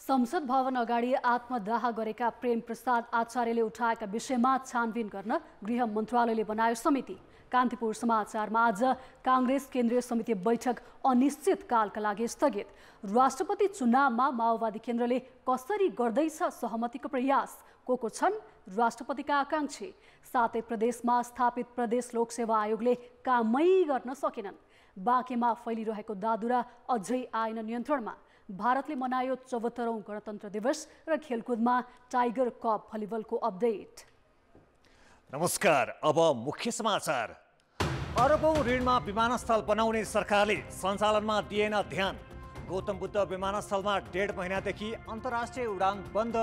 संसद भवन अगाडि आत्मदाह गरेका प्रेम प्रसाद आचार्यले उठाएका विषयमा छानबिन गर्न गृह मन्त्रालयले बनायो समिति। कान्तिपुर समाचारमा आज कांग्रेस केन्द्रीय समिति बैठक अनिश्चित कालका लागि स्थगित। राष्ट्रपति चुनावमा माओवादी केन्द्रले कसरी गर्दैछ सहमतिको प्रयास, को छन् राष्ट्रपतिका आकांक्षी। सातै प्रदेशमा स्थापित प्रदेश लोकसेवा आयोगले कामै गर्न सकेनन्। बाँकेमा फैलिरहेको दादुरा अझै आएन नियन्त्रणमा। भारतले मनायो 74औं गणतन्त्र दिवस र खेलकुदमा टाइगर कप भलिबलको अपडेट। नमस्कार, अब मुख्य समाचार। अरबौं ऋणमा विमानस्थल बनाउने सरकारले सञ्चालनमा दिएन ध्यान। गौतम बुद्ध विमानस्थलमा 1.5 महिनादेखि अन्तर्राष्ट्रिय उडान बन्द।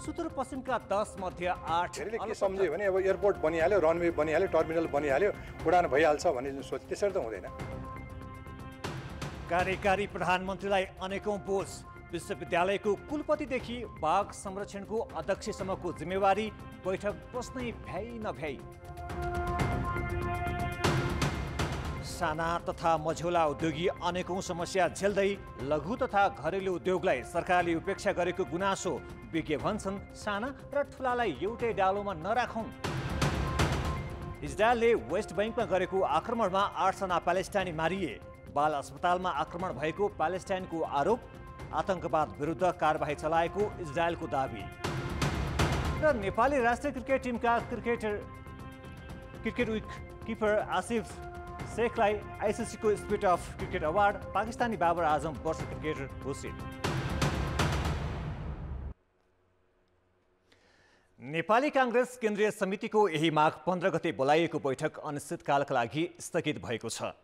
सुदूरपश्चिमका 10 मध्ये 8 के सम्झ्यो भने अब एयरपोर्ट बनिहाल्यो, रनवे बनिहाल्यो, टर्मिनल बनिहाल्यो, उडान भइहाल्छ भन्ने जुन सोच, त्यसरी त हुँदैन। कार्यकारी प्रधानमन्त्रीलाई अनेकौं बोझ। विश्वविद्यालयको कुलपतिदेखि बाघ संरक्षणको अध्यक्षसम्मको जिम्मेवारी। बैठक बस्नै भ्याइ नभ्याइ। साना तथा मझौला उद्योगी अनेकौं समस्या झेल्दै लघु तथा घरेलु उद्योगलाई सरकारले उपेक्षा गरेको गुनासो। विज्ञ भन्छन् साना र ठुलालाई एउटै डालोमा नराखौं। इजरायलले वेस्ट बैंकमा गरेको आक्रमणमा 8 जना प्यालेस्टाइनी मारिए। बाल अस्पतालमा आक्रमण भएको प्यालेस्टाइनको आरोप। आतंकवाद विरुद्ध कारबाही चलाएको इजरायलको दाबी। र नेपाली राष्ट्रिय क्रिकेट टिमका क्रिकेट विक किपर आसिफ शेखलाई आइसिसीको spirit of cricket award. Pakistani Babar Azam वर्ष क्रिकेटर घोषित। नेपाली कांग्रेस केन्द्रीय समितिको यही माघ 15 गते बोलाइएको बैठक अनिश्चितकालका लागि स्थगित भएको छ।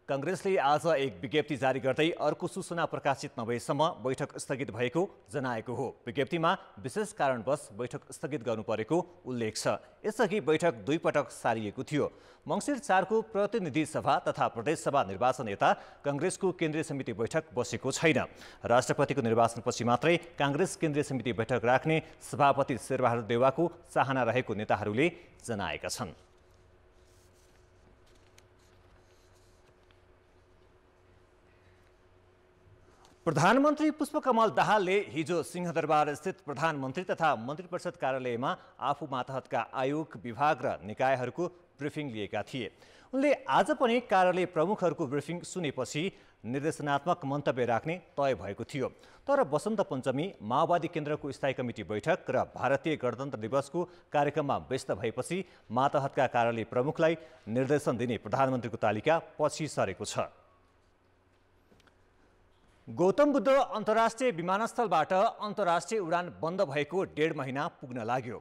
कांग्रेसले आज एक विज्ञप्ति जारी गर्दै अर्को सूचना प्रकाशित नभएसम्म बैठक स्थगित भएको जनाएको हो। विज्ञप्तिमा विशेष कारणवश बैठक स्थगित गर्नु परेको उल्लेख छ। यसअघि बैठक 2 पटक सारिएको थियो। मङ्सिर 4 को प्रतिनिधि सभा तथा प्रदेश सभा निर्वाचन यता कांग्रेसको केन्द्रीय समिति बैठक बसेको छैन। राष्ट्रपतिको निर्वाचनपछि मात्रै कांग्रेस केन्द्रीय समिति बैठक राख्ने सभापति शेरबहादुर देउवाको चाहना रहेको नेताहरूले जनाएका छन्। प्रधानमन्त्री पुष्पकमल दाहालले हिजो सिंहदरबार स्थित प्रधानमन्त्री तथा मन्त्री परिषद कार्यालयमा आफू मातहतका आयोग, विभाग र निकायहरूको ब्रिफिङ लिएका थिए। उनले आज पनि कार्यालय प्रमुखहरूको ब्रिफिङ सुनेपछि निर्देशनात्मक मन्तव्य राख्ने तय भएको थियो। तर वसन्त पञ्चमी, माओवादी केन्द्रको स्थायी कमिटी बैठक र भारतीय गणतन्त्र दिवसको कार्यक्रममा व्यस्त भएपछि मातहतका कार्यालय प्रमुखलाई निर्देशन दिने प्रधानमन्त्रीको तालिका पछि सरेको छ। गौतम बुद्ध अन्तर्राष्ट्रिय विमानस्थलबाट अन्तर्राष्ट्रिय उडान बन्द भएको 1.5 महिना पुग्न लाग्यो।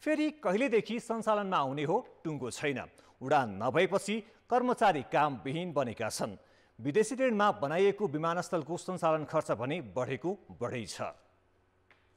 फेरि कहिलेदेखि सञ्चालनमा आउने हो टुङ्गो छैन। उडान नभएपछि कर्मचारी कामविहीन बनेका छन्। विदेशी ऋणमा बनाइएको विमानस्थलको सञ्चालन खर्च भने बढै छ।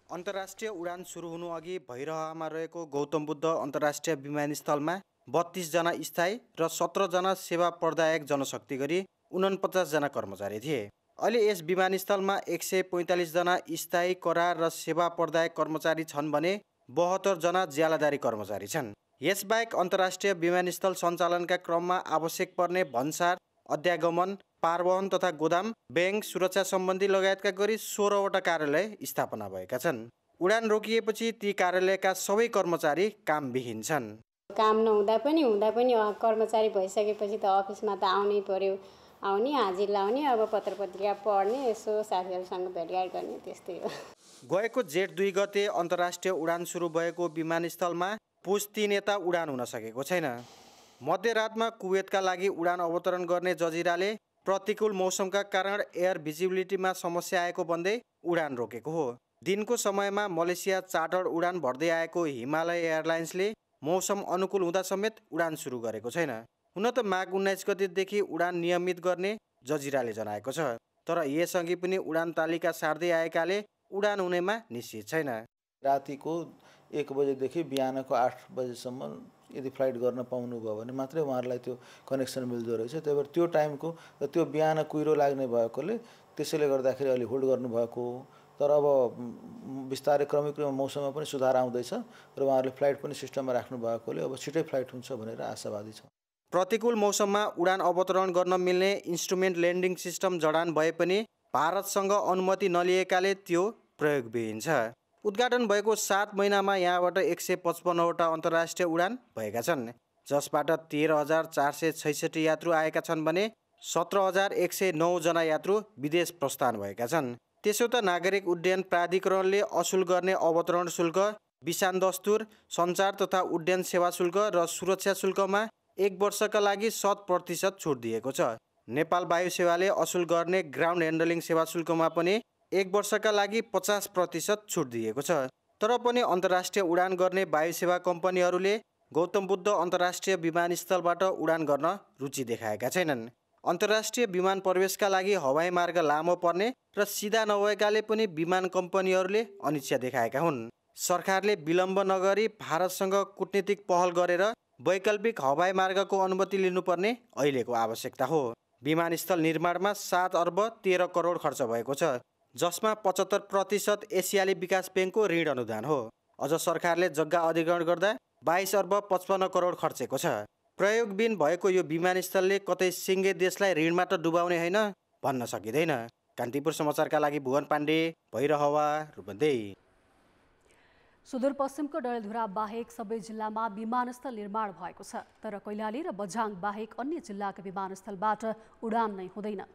अन्तर्राष्ट्रिय उडान सुरु हुनु अघि भैरहमा रहेको गौतम बुद्ध अन्तर्राष्ट्रिय विमानस्थलमा 32 जना स्थायी र 17 जना सेवा प्रदायक जनशक्ति गरी 49 जना कर्मचारी थिए। अहिले यस विमानस्थलमा 145 जना स्थायी, करार र सेवा प्रदायक कर्मचारी छन् भने 72 जना ज्यालादारी कर्मचारी छन्। यसबाहेक अन्तर्राष्ट्रिय विमानस्थल सञ्चालनका क्रममा आवश्यक पर्ने भन्सार, अध्यागमन, पारवहन तथा गोदाम, ब्याङ्क, सुरक्षा सम्बन्धी लगायतका गरी 16 वटा कार्यालय स्थापना भएका छन्। उडान रोकिएपछि ती कार्यालयका सबै कर्मचारी कामविहीन छन्। काम नहुँदा पनि कर्मचारी भइसकेपछि त अफिसमा त आउनै पर्यो। आउने, हाजिर लाउने, अब पत्र पत्रिका पढ्ने, यसो साथीहरूसँग भेटघाट गर्ने, त्यस्तै हो। गएको जेठ 2 गते अन्तर्राष्ट्रिय उडान सुरु भएको विमानस्थलमा पुस 3 यता उडान हुन सकेको छैन। मध्यरातमा कुवेतका लागि उडान अवतरण गर्ने जजिराले प्रतिकूल मौसमका कारण एयर भिजिबिलिटीमा समस्या आएको भन्दै उडान रोकेको हो। दिनको समयमा मलेसिया चार्टर उडान भर्दै आएको हिमालय एयरलाइन्सले मौसम अनुकूल हुँदा समेत उडान सुरु गरेको छैन। हुन त माघ 19 गतेदेखि उडान नियमित गर्ने जजिराले जनाएको छ। तर यसअघि पनि उडान तालिका सार्दै आएकाले उडान हुनेमा निश्चित छैन। रातिको 1 बजेदेखि बिहानको 8 बजेसम्म यदि फ्लाइट गर्न पाउनुभयो भने मात्रै उहाँहरूलाई त्यो कनेक्सन मिल्दो रहेछ। त्यही भएर त्यो टाइमको र त्यो बिहान कुहिरो लाग्ने भएकोले त्यसैले गर्दाखेरि अलि होल्ड गर्नुभएको। तर अब बिस्तारै क्रमिक मौसममा पनि सुधार आउँदैछ र उहाँहरूले फ्लाइट पनि सिस्टममा राख्नु भएकोले अब छिटै फ्लाइट हुन्छ भनेर आशावादी छ। प्रतिकूल मौसममा उडान अवतरण गर्न मिल्ने इन्स्ट्रुमेन्ट ल्यान्डिङ सिस्टम जडान भए पनि भारतसँग अनुमति नलिएकाले त्यो प्रयोगविहीन छ। उद्घाटन भएको 7 महिनामा यहाँबाट 155वटा अन्तर्राष्ट्रिय उडान भएका छन्, जसबाट 13,466 यात्रु आएका छन् भने 17,109 जना यात्रु विदेश प्रस्थान भएका छन्। त्यसो त नागरिक उड्डयन प्राधिकरणले असुल गर्ने अवतरण शुल्क, विसान दस्तुर, सञ्चार तथा उड्डयन सेवा शुल्क र सुरक्षा शुल्कमा 1 वर्षका लागि 100% छुट दिएको छ। नेपाल वायु सेवाले असुल गर्ने ग्राउन्ड ह्यान्डलिङ सेवा शुल्कमा पनि 1 वर्षका लागि 50% छुट दिएको छ। तर पनि अन्तर्राष्ट्रिय उडान गर्ने वायु सेवा कम्पनीहरूले गौतम बुद्ध अन्तर्राष्ट्रिय विमानस्थलबाट उडान गर्न रुचि देखाएका छैनन्। अन्तर्राष्ट्रिय विमान प्रवेशका लागि हवाई मार्ग लामो पर्ने र सिधा नभएकाले पनि विमान कम्पनीहरूले अनिच्छा देखाएका हुन्। सरकारले विलम्ब नगरी भारतसँग कूटनीतिक पहल गरेर वैकल्पिक हवाई मार्गको अनुमति लिनुपर्ने अहिलेको आवश्यकता हो। विमानस्थल निर्माणमा 7 अर्ब 13 करोड खर्च भएको छ, जसमा 75% एसियाली विकास ब्याङ्कको ऋण अनुदान हो। अझ सरकारले जग्गा अधिग्रहण गर्दा 22 अर्ब 55 करोड खर्चेको छ। प्रयोगविहीन भएको यो विमानस्थलले कतै सिङ्गे देशलाई ऋणमा त डुबाउने होइन भन्न सकिँदैन। कान्तिपुर समाचारका लागि भुवन पाण्डे, भैरहवा, रूपन्देही। सुदूरपश्चिमको डडेलधुरा बाहेक सबै जिल्लामा विमानस्थल निर्माण भएको छ, तर कैलाली र बझाङ बाहेक अन्य जिल्लाका विमानस्थलबाट उडान नै हुँदैन।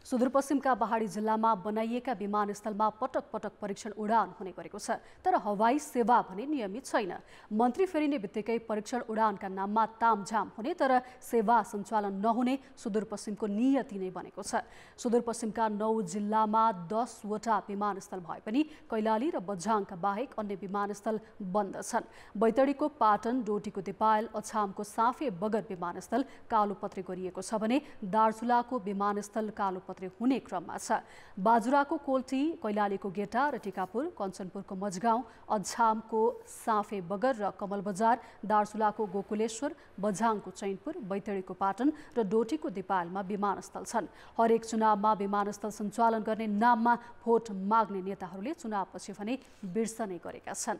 सुदूरपश्चिमका पहाडी जिल्लामा बनाइएका विमानस्थलमा पटक पटक परीक्षण उडान हुने गरेको छ, तर हवाई सेवा भने नियमित छैन। मन्त्री फेरिने बित्तिकै परीक्षण उडानका नाममा तामझाम हुने तर सेवा सञ्चालन नहुने सुदूरपश्चिमको नियति नै बनेको छ। सुदूरपश्चिमका 9 जिल्लामा 10वटा विमानस्थल भए पनि कैलाली र बझाङका बाहेक अन्य विमानस्थल बन्द छन्। बैतडीको पाटन, डोटीको दिपायल, अछामको साँफे बगर विमानस्थल कालोपत्रे गरिएको छ भने दार्चुलाको विमानस्थल कालोपत्रे हुने क्रममा छ। बाजुराको कोल्टी, कैलालीको गेटा र टिकापुर, कञ्चनपुरको मझगाउँ, अछामको साँफे बगर र कमल बजार, दार्चुलाको गोकुलेश्वर, बझाङको चैनपुर, बैतडीको पाटन र डोटीको दिपायलमा विमानस्थल छन्। हरेक चुनावमा विमानस्थल सञ्चालन गर्ने नाममा भोट माग्ने नेताहरूले चुनावपछि भने बिर्सने गरेका छन्।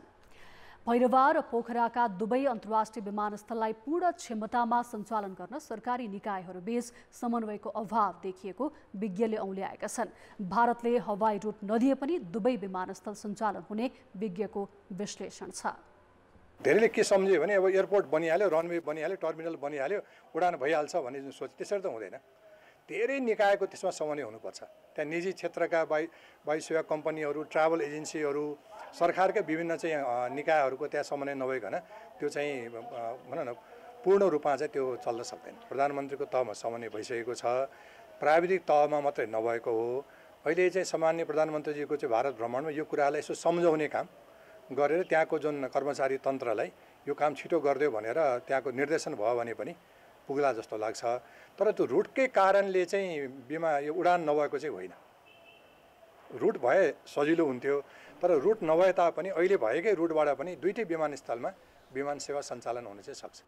भैरवा र पोखराका दुवै अन्तर्राष्ट्रिय विमानस्थललाई पूर्ण क्षमतामा सञ्चालन गर्न सरकारी निकायहरूबीच समन्वयको अभाव देखिएको विज्ञले औल्याएका छन्। भारतले हवाई रुट नदिए पनि दुवै विमानस्थल सञ्चालन हुने विज्ञको विश्लेषण छ। धेरैले के सम्झ्यो भने अब एयरपोर्ट बनिहाल्यो, रनवे बनिहाल्यो, टर्मिनल बनिहाल्यो, उडान भइहाल्छ भन्ने जुन सोच, त्यसरी त हुँदैन। धेरै निकायको त्यसमा समन्वय हुनुपर्छ। त्यहाँ निजी क्षेत्रका वायु सेवा कम्पनीहरू, ट्राभल एजेन्सीहरू, सरकारका विभिन्न चाहिँ निकायहरूको त्यहाँ समन्वय नभइकन त्यो चाहिँ भनौँ न पूर्ण रूपमा चाहिँ त्यो चल्न सक्दैन। प्रधानमन्त्रीको तहमा समन्वय भइसकेको छ, प्राविधिक तहमा मात्रै नभएको हो। अहिले चाहिँ सामान्य प्रधानमन्त्रीजीको चाहिँ भारत भ्रमणमा यो कुरालाई यसो सम्झाउने काम गरेर त्यहाँको जुन कर्मचारी तन्त्रलाई यो काम छिटो गरिदियो भनेर त्यहाँको निर्देशन भयो भने पनि पुग्ला जस्तो लाग्छ। तर त्यो रुटकै कारणले चाहिँ यो उडान नभएको चाहिँ होइन। रुट भए सजिलो हुन्थ्यो, तर रुट नभए तापनि अहिले भएकै रुटबाट पनि दुईटै विमानस्थलमा विमान सेवा सञ्चालन हुन चाहिँ सक्छ।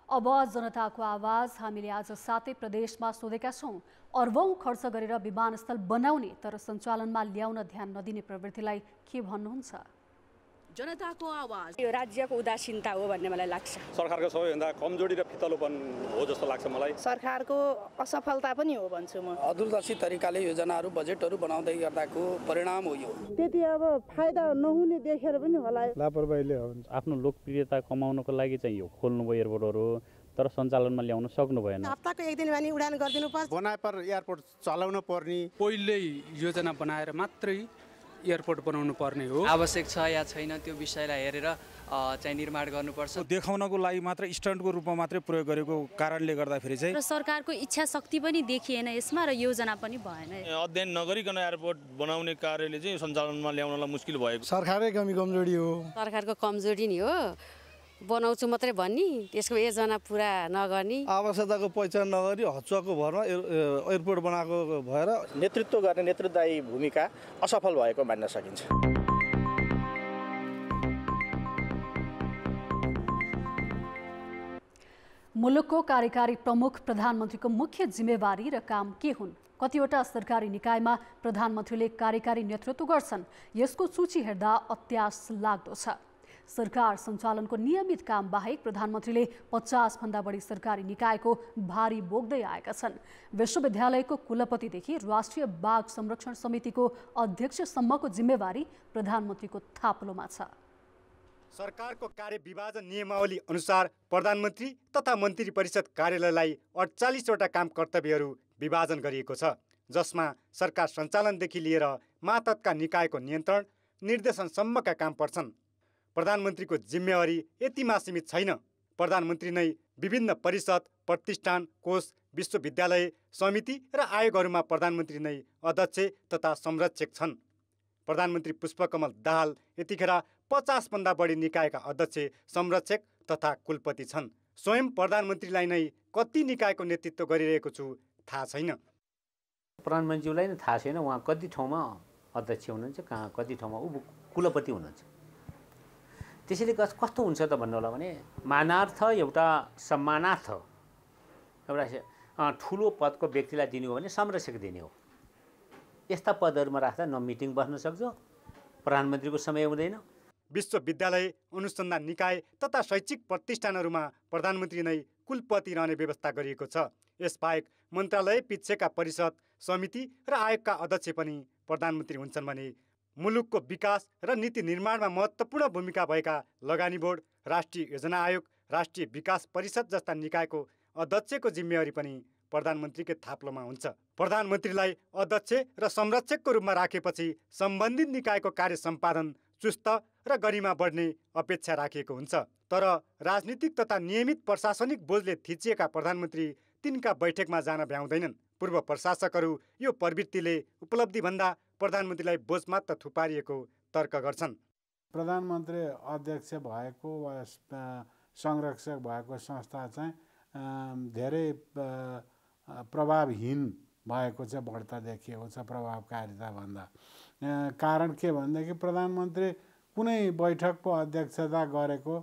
अब जनताको आवाज हामीले आज 7 प्रदेशमा सोधेका छौँ। अर्बौं खर्च गरेर विमानस्थल बनाउने तर सञ्चालनमा ल्याउन ध्यान नदिने प्रवृत्तिलाई के भन्नुहुन्छ? जनताको आवाज यो राज्यको उदासीनता हो भन्ने मलाई लाग्छ। सरकारको सबैभन्दा कमजोरी र फितलोपन हो जस्तो लाग्छ मलाई। सरकारको असफलता पनि हो भन्छु म। अदूरदर्शी तरिकाले योजनाहरू बजेटहरू बनाउँदै गर्दाको परिणाम हो यो। त्यति अब फाइदा नहुने देखेर पनि होला लापरवाहीले हो। आफ्नो लोकप्रियता कमाउनको लागि चाहिँ यो खोल्नुभयो एयरपोर्टहरू, तर सञ्चालनमा ल्याउन सक्नु भएन। हप्ताको एक दिन भनी उडान गरिदिनु पर्छ। बनाए पर एयरपोर्ट चलाउन पर्ने, पहिल्यै योजना बनाएर मात्रै एयरपोर्ट बनाउनु पर्ने हो। आवश्यक छ या छैन त्यो विषयलाई हेरेर चाहिँ निर्माण गर्नुपर्छ। देखाउनको लागि मात्र स्टन्टको रूपमा मात्रै प्रयोग गरेको कारणले गर्दाखेरि चाहिँ र सरकारको इच्छा शक्ति पनि देखिएन यसमा र योजना पनि भएन। अध्ययन नगरिकन एयरपोर्ट बनाउने कार्यले चाहिँ सञ्चालनमा ल्याउनलाई मुस्किल भएको। सरकारै कमजोरी हो। सरकारको कमजोरी नि हो। बनाउँछु मात्रै भन्ने, त्यसको योजना पुरा नगर्ने, आवश्यकताको पहिचान नगरी हचुवाको भरमा एयरपोर्ट बनाएको भएर नेतृत्व गर्ने नेतृत्वदायी भूमिका असफल भएको मान्न सकिन्छ। मुलुकको कार्यकारी प्रमुख प्रधानमन्त्रीको मुख्य जिम्मेवारी र काम के हुन्? कतिवटा सरकारी निकायमा प्रधानमन्त्रीले कार्यकारी नेतृत्व गर्छन्। यसको सूची हेर्दा अत्यास लाग्दो छ। सरकार सञ्चालनको नियमित काम बाहेक प्रधानमन्त्रीले 50 भन्दा बढी सरकारी निकायको भारी बोक्दै आएका छन्। विश्वविद्यालयको कुलपतिदेखि राष्ट्रिय बाघ संरक्षण समितिको अध्यक्षसम्मको जिम्मेवारी प्रधानमन्त्रीको थाप्लोमा छ। सरकारको कार्य विभाजन नियमावली अनुसार प्रधानमन्त्री तथा मन्त्री परिषद कार्यालयलाई 48 वटा काम कर्तव्यहरू विभाजन गरिएको छ, जसमा सरकार सञ्चालनदेखि लिएर मातहतका निकायको नियन्त्रण निर्देशनसम्मका काम पर्छन्। प्रधानमन्त्रीको जिम्मेवारी यतिमा सीमित छैन। प्रधानमन्त्री नै विभिन्न परिषद, प्रतिष्ठान, कोष, विश्वविद्यालय, समिति र आयोगहरूमा प्रधानमन्त्री नै अध्यक्ष तथा संरक्षक छन्। प्रधानमन्त्री पुष्पकमल दाहाल यतिखेर 50 भन्दा बढी निकायका अध्यक्ष, संरक्षक तथा कुलपति छन्। स्वयं प्रधानमन्त्रीलाई नै कति निकायको नेतृत्व गरिरहेको छु थाहा छैन। प्रधानमन्त्रीलाई नै थाहा छैन उहाँ कति ठाउँमा अध्यक्ष हुनुहुन्छ, कहाँ कति ठाउँमा कुलपति हुनुहुन्छ। त्यसैले कस्तो हुन्छ त भन्नु होला भने मानार्थ एउटा सम्मानार्थ एउटा ठुलो पदको व्यक्तिलाई दिनु हो भने संरक्षक दिने हो। यस्ता पदहरूमा राख्दा न मिटिङ बस्न सक्छ, प्रधानमन्त्रीको समय हुँदैन। विश्वविद्यालय, अनुसन्धान निकाय तथा शैक्षिक प्रतिष्ठानहरूमा प्रधानमन्त्री नै कुलपति रहने व्यवस्था गरिएको छ। यसबाहेक मन्त्रालय पिछेका परिषद, समिति र आयोगका अध्यक्ष पनि प्रधानमन्त्री हुन्छन् भने मुलुकको विकास र नीति निर्माणमा महत्त्वपूर्ण भूमिका भएका लगानी बोर्ड, राष्ट्रिय योजना आयोग, राष्ट्रिय विकास परिषद जस्ता निकायको अध्यक्षको जिम्मेवारी पनि प्रधानमन्त्रीकै थाप्लोमा हुन्छ। प्रधानमन्त्रीलाई अध्यक्ष र संरक्षकको रूपमा राखेपछि सम्बन्धित निकायको कार्य सम्पादन चुस्त र गरिमा बढ्ने अपेक्षा राखिएको हुन्छ। तर राजनीतिक तथा नियमित प्रशासनिक बोझले थिचिएका प्रधानमन्त्री तिनका बैठकमा जान भ्याउँदैनन्। पूर्व प्रशासकहरू यो प्रवृत्तिले उपलब्धिभन्दा प्रधानमन्त्रीलाई बोझ मात्र थुपारिएको तर्क गर्छन्। प्रधानमन्त्री अध्यक्ष भएको वा संरक्षक भएको संस्था चाहिँ धेरै प्रभावहीन भएको चाहिँ बढ्ता देखिएको छ प्रभावकारिता भन्दा। कारण के भनेदेखि प्रधानमन्त्री कुनै बैठकको अध्यक्षता गरेको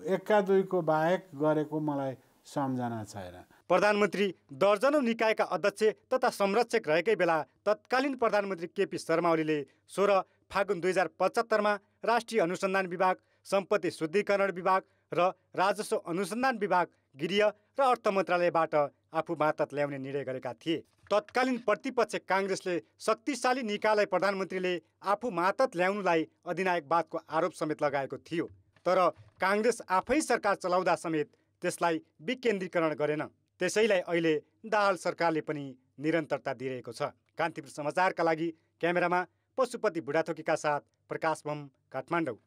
एका दुईको बाहेक गरेको मलाई सम्झना छैन। प्रधानमन्त्री दर्जनौं निकायका अध्यक्ष तथा संरक्षक रहेकै बेला तत्कालीन प्रधानमन्त्री केपी शर्मा ओलीले 16 फागुन 2075 राष्ट्रिय अनुसन्धान विभाग, सम्पत्ति शुद्धिकरण विभाग र राजस्व अनुसन्धान विभाग, गृह र अर्थ मन्त्रालयबाट आफू मातहत ल्याउने निर्णय गरेका थिए। तत्कालीन प्रतिपक्ष काङ्ग्रेसले शक्तिशाली निकायलाई प्रधानमन्त्रीले आफू मातहत ल्याउनुलाई अधिनायकवादको आरोप समेत लगाएको थियो। तर काङ्ग्रेस आफै सरकार चलाउँदा समेत त्यसलाई विकेन्द्रीकरण गरेन। त्यसैलाई अहिले दाहाल सरकारले पनि निरन्तरता दिइरहेको छ। कान्तिपुर समाचारका लागि क्यामेरामा पशुपति बुढाथोकीका साथ प्रकाश बम, काठमाडौँ।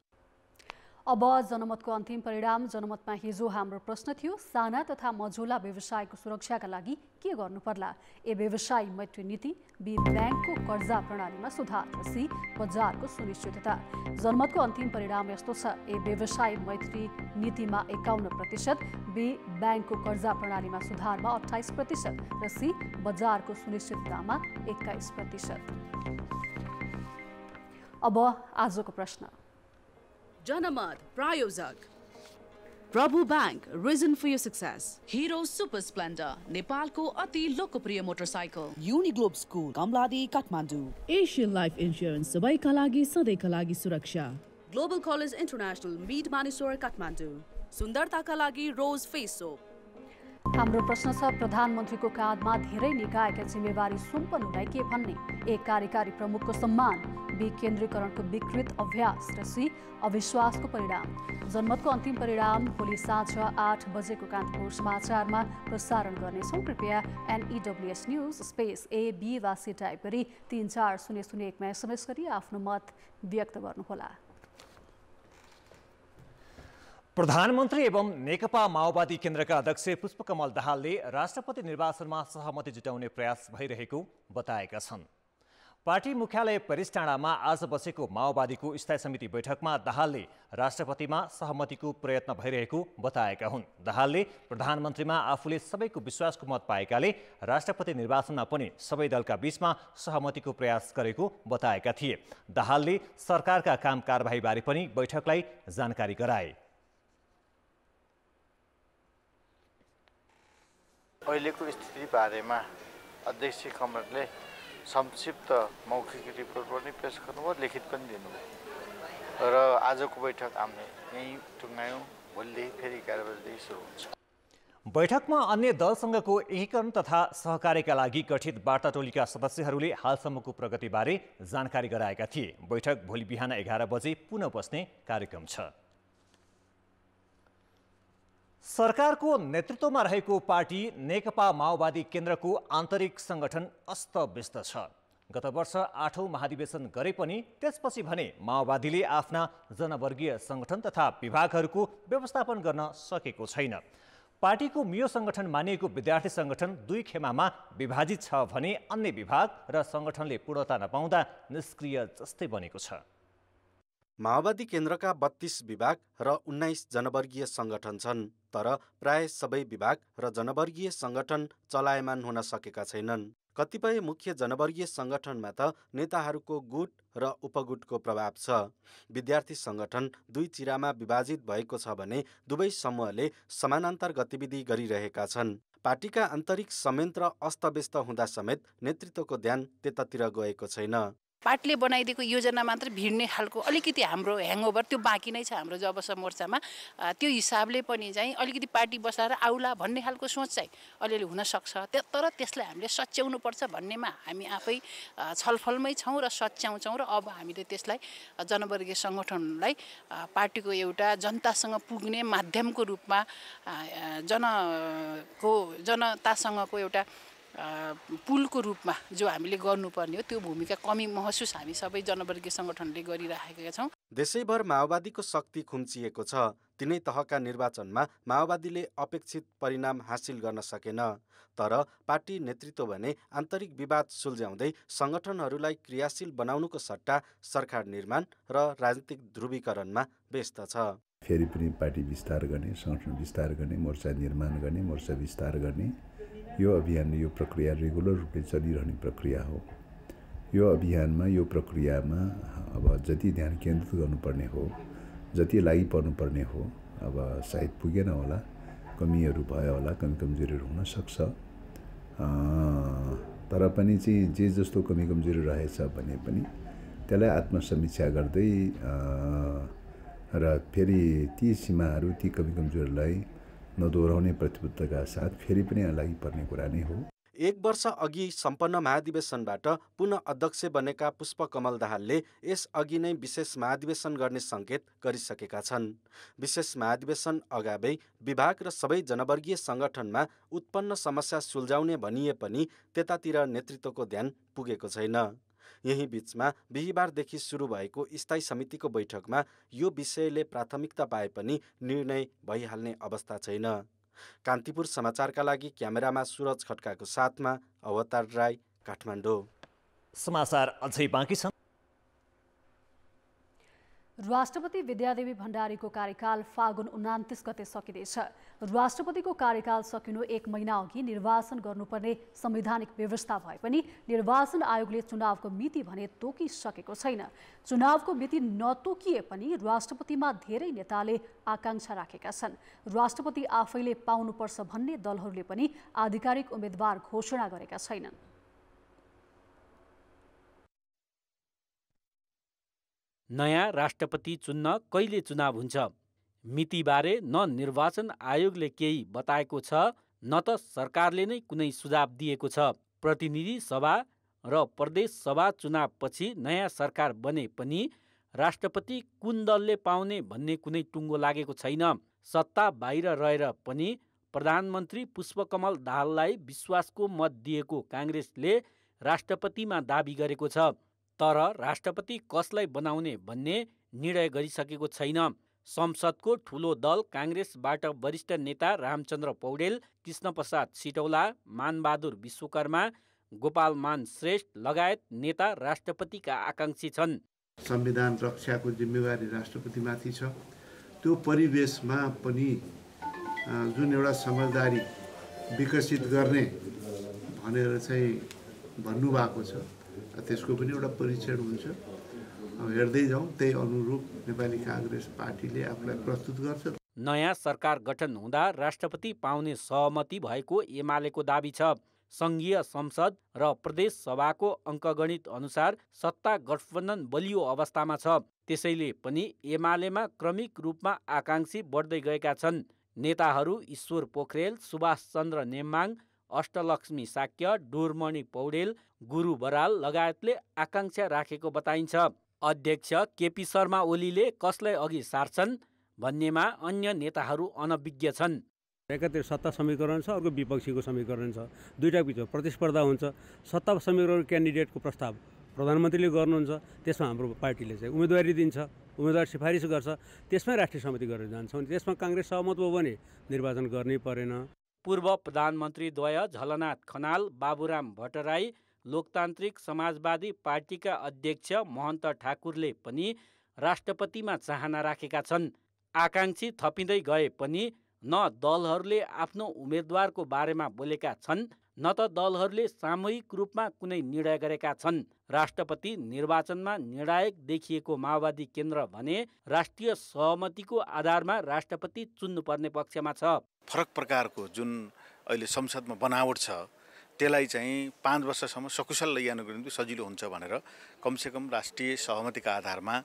अब जनमतको अन्तिम परिणाम। जनमतमा हिजो हाम्रो प्रश्न थियो, साना तथा मझौला व्यवसायको सुरक्षाका लागि के गर्नुपर्ला? ए व्यवसायी मैत्री नीति, बी ब्याङ्कको कर्जा प्रणालीमा सुधार, सी बजारको सुनिश्चितता। जनमतको अन्तिम परिणाम यस्तो छ, ए व्यवसायी मैत्री नीतिमा 51%, बी ब्याङ्कको कर्जा प्रणालीमा सुधारमा 28% र सी बजारको सुनिश्चिततामा 21%। अब आजको प्रश्न। जनमत प्रायोजक Prabhu bank, reason for your success. Hero super Splendor, नेपालको अति लोकप्रिय motorcycle. Uniglobe school, Kamaladi, Kathmandu. Asian life insurance, सबैका लागि सधैँका लागि सुरक्षा। ग्लोबल कलेज इन्टरनेसनल, मिड मानेसोर, काठमाडौँ। सुन्दरताका लागि रोज फेस सोप। हाम्रो प्रश्न छ, प्रधानमन्त्रीको काँधमा धेरै निकायका जिम्मेवारी सुम्पनुलाई के भन्ने? ए कार्यकारी प्रमुखको सम्मान, बी केन्द्रीकरणको विकृत अभ्यास र सी अविश्वासको परिणाम। जनमतको अन्तिम परिणाम भोलि साँझ 8 बजेको कान्तिपुर समाचारमा प्रसारण गर्नेछौँ। कृपया NEWS news space A B वा सी टाइप गरी 34001मा SMS गरी आफ्नो मत व्यक्त गर्नुहोला। प्रधानमन्त्री एवं नेकपा माओवादी केन्द्रका अध्यक्ष पुष्पकमल दाहालले राष्ट्रपति निर्वाचनमा सहमति जुटाउने प्रयास भइरहेको बताएका छन्। पार्टी मुख्यालय परिसटाडामा आज बसेको माओवादीको स्थायी समिति बैठकमा दाहालले राष्ट्रपतिमा सहमतिको प्रयत्न भइरहेको बताएका हुन्। दाहालले प्रधानमन्त्रीमा आफूले सबैको विश्वासको मत पाएकाले राष्ट्रपति निर्वाचनमा पनि सबै दलका बीचमा सहमतिको प्रयास गरेको बताएका थिए। दाहालले सरकारका काम कारबाहीबारे पनि बैठकलाई जानकारी गराए। अहिलेको स्थिति बारेमा अध्यक्ष कमरेडले संक्षिप्त मौखिक रिपोर्ट पनि पेश गर्नुभयो, लिखित पनि दिनुभयो र र आजको बैठक हामीले यहीँ टुङ्गायौँ। भोलिदेखि फेरि 11 बजेदेखि सुरु हुन्छ। बैठकमा अन्य दलसँगको एकीकरण तथा सहकार्यका लागि गठित वार्ता टोलीका सदस्यहरूले हालसम्मको प्रगतिबारे जानकारी गराएका थिए। बैठक भोलि बिहान 11 बजे पुनः बस्ने कार्यक्रम छ। सरकारको नेतृत्वमा रहेको पार्टी नेकपा माओवादी केन्द्रको आन्तरिक सङ्गठन अस्तव्यस्त छ। गत वर्ष 8औं महाधिवेशन गरे पनि त्यसपछि भने माओवादीले आफ्ना जनवर्गीय सङ्गठन तथा विभागहरूको व्यवस्थापन गर्न सकेको छैन। पार्टीको मियो सङ्गठन मानिएको विद्यार्थी सङ्गठन 2 खेमामा विभाजित छ भने अन्य विभाग र सङ्गठनले पूर्णता नपाउँदा निष्क्रिय जस्तै बनेको छ। माओवादी केन्द्रका 32 विभाग र 19 जनवर्गीय सङ्गठन छन्, तर प्राय सबै विभाग र जनवर्गीय सङ्गठन चलायमान हुन सकेका छैनन्। कतिपय मुख्य जनवर्गीय सङ्गठनमा त नेताहरूको गुट र उपगुटको प्रभाव छ। विद्यार्थी सङ्गठन 2 चिरामा विभाजित भएको छ भने दुवै समूहले समानान्तर गतिविधि गरिरहेका छन्। पार्टीका आन्तरिक संयन्त्र अस्तव्यस्त हुँदा समेत नेतृत्वको ध्यान त्यतातिर गएको छैन। पार्टीले बनाइदिएको योजना मात्र भिड्ने खालको अलिकति हाम्रो ह्याङओभर त्यो बाँकी नै छ हाम्रो जबसम्म मोर्चामा। त्यो हिसाबले पनि चाहिँ अलिकति पार्टी बसाएर आउला भन्ने खालको सोच चाहिँ अलिअलि हुनसक्छ। तर त्यसलाई हामीले सच्याउनुपर्छ भन्नेमा हामी आफै छलफलमै छौँ र सच्याउँछौँ र अब हामीले त्यसलाई जनवर्गीय सङ्गठनलाई पार्टीको एउटा जनतासँग पुग्ने माध्यमको रूपमा जनतासँगको एउटा पुलको रूपमा जो हामीले गर्नुपर्ने हो त्यो भूमिका कमी महसुस हामी सबै जनवर्गीय सङ्गठनले गरिराखेका छौँ। देशैभर माओवादीको शक्ति खुम्चिएको छ। तिनै तहका निर्वाचनमा माओवादीले अपेक्षित परिणाम हासिल गर्न सकेन। तर पार्टी नेतृत्व भने आन्तरिक विवाद सुल्झाउँदै सङ्गठनहरूलाई क्रियाशील बनाउनुको सट्टा सरकार निर्माण र राजनीतिक ध्रुवीकरणमा व्यस्त छ। फेरि पनि पार्टी विस्तार गर्ने, सङ्गठन विस्तार गर्ने, मोर्चा निर्माण गर्ने, मोर्चा विस्तार गर्ने, यो अभियान यो प्रक्रिया रेगुलर रूपले चलिरहने प्रक्रिया हो। यो अभियानमा यो प्रक्रियामा अब जति ध्यान केन्द्रित गर्नुपर्ने हो, जति लागि पर्नुपर्ने हो, अब सायद पुगेन होला, कमीहरू भयो होला, कमी कमजोरीहरू हुन सक्छ। तर पनि चाहिँ जे जस्तो कमी कमजोरी रहेछ भने पनि त्यसलाई आत्मसमीक्षा गर्दै र फेरि ती सीमाहरू ती कमी कमजोरीलाई नदोहोऱ्याउने प्रतिबद्धताका साथ फेरि पनि लागि पर्ने कुरा नै हो। 1 वर्ष अघि सम्पन्न महाधिवेशनबाट पुनः अध्यक्ष बनेका पुष्पकमल दाहालले यस अघि नै विशेष महाधिवेशन गर्ने सङ्केत गरिसकेका छन्। विशेष महाधिवेशन अगावै विभाग र सबै जनवर्गीय सङ्गठनमा उत्पन्न समस्या सुल्झाउने भनिए पनि त्यतातिर नेतृत्वको ध्यान पुगेको छैन। यही बीचमा बिहीबारदेखि सुरु भएको स्थायी समितिको बैठकमा यो विषयले प्राथमिकता पाए पनि निर्णय भइहाल्ने अवस्था छैन। कान्तिपुर समाचारका लागि क्यामेरामा सुरज खड्काको साथमा अवतार राई, काठमाडौँ। समाचार अझै बाँकी छन्। राष्ट्रपति विद्यादेवी भण्डारीको कार्यकाल फागुन 29 गते सकिँदैछ। राष्ट्रपतिको कार्यकाल सकिनु 1 महिना अघि निर्वाचन गर्नुपर्ने संवैधानिक व्यवस्था भए पनि निर्वाचन आयोगले चुनावको मिति भने तोकिसकेको छैन। चुनावको मिति नतोकिए पनि राष्ट्रपतिमा धेरै नेताले आकांक्षा राखेका छन्। राष्ट्रपति आफैले पाउनुपर्छ भन्ने दलहरूले पनि आधिकारिक उम्मेद्वार घोषणा गरेका छैनन्। नयाँ राष्ट्रपति चुन्न कहिले चुनाव हुन्छ? मितिबारे न निर्वाचन आयोगले केही बताएको छ, न त सरकारले नै कुनै सुझाव दिएको छ। प्रतिनिधि सभा र प्रदेश सभा चुनावपछि नयाँ सरकार बने पनि राष्ट्रपति कुन दलले पाउने भन्ने कुनै टुङ्गो लागेको छैन। सत्ता बाहिर रहेर पनि प्रधानमन्त्री पुष्पकमल दाहाललाई विश्वासको मत दिएको काङ्ग्रेसले राष्ट्रपतिमा दाबी गरेको छ, तर राष्ट्रपति कसलाई बनाउने भन्ने निर्णय गरिसकेको छैन। संसदको ठुलो दल काङ्ग्रेसबाट वरिष्ठ नेता रामचन्द्र पौडेल, कृष्णप्रसाद सिटौला, मानबहादुर विश्वकर्मा, गोपाल मान श्रेष्ठ लगायत नेता राष्ट्रपतिका आकाङ्क्षी छन्। संविधान रक्षाको जिम्मेवारी राष्ट्रपतिमाथि छ। त्यो परिवेशमा पनि जुन एउटा समझदारी विकसित गर्ने भनेर चाहिँ भन्नुभएको छ, त्यसको पनि एउटा परीक्षण हुन्छ। हेर्दै जाउँ, त्यही अनुरूप नेपाली काङ्ग्रेस पार्टीले आफूलाई प्रस्तुत गर्छ। नयाँ सरकार गठन हुँदा राष्ट्रपति पाउने सहमति भएको एमालेको दाबी छ। सङ्घीय संसद र प्रदेश सभाको अङ्कगणित अनुसार सत्ता गठबन्धन बलियो अवस्थामा छ। त्यसैले पनि एमालेमा क्रमिक रूपमा आकाङ्क्षी बढ्दै गएका छन्। नेताहरू ईश्वर पोखरेल, सुभाष चन्द्र नेम्बाङ, अष्टलक्ष्मी साक्य, डोरमणि पौडेल, गुरु बराल लगायतले आकाङ्क्षा राखेको बताइन्छ। अध्यक्ष केपी शर्मा ओलीले कसलाई अघि सार्छन् भन्नेमा अन्य नेताहरू अनभिज्ञ छन्। एकातिर सत्ता समीकरण छ, अर्को विपक्षीको समीकरण छ। दुईटा बिच प्रतिस्पर्धा हुन्छ। सत्ता समीकरण क्यान्डिडेटको प्रस्ताव प्रधानमन्त्रीले गर्नुहुन्छ, त्यसमा हाम्रो पार्टीले चाहिँ उम्मेदवारी दिन्छ, उम्मेदवार सिफारिस गर्छ, त्यसमै राष्ट्रिय समिति गरेर जान्छौँ। त्यसमा काङ्ग्रेस सहमत भयो भने निर्वाचन गर्नै परेन। पूर्व प्रधानमन्त्रीद्वय झलनाथ खनाल, बाबुराम भट्टराई, लोकतान्त्रिक समाजवादी पार्टीका अध्यक्ष महन्त ठाकुरले पनि राष्ट्रपतिमा चाहना राखेका छन्। आकाङ्क्षी थपिँदै गए पनि न दलहरूले आफ्नो उम्मेदवारको बारेमा बोलेका छन्, न त दलहरूले सामूहिक रूपमा कुनै निर्णय गरेका छन्। राष्ट्रपति निर्वाचनमा निर्णायक देखिएको माओवादी केन्द्र भने राष्ट्रिय सहमतिको आधारमा राष्ट्रपति चुन्नुपर्ने पक्षमा छ। फरक प्रकारको जुन अहिले संसदमा बनावट छ त्यसलाई चाहिँ 5 वर्षसम्म सकुशल लैजानको निम्ति सजिलो हुन्छ भनेर कमसेकम राष्ट्रिय सहमतिका आधारमा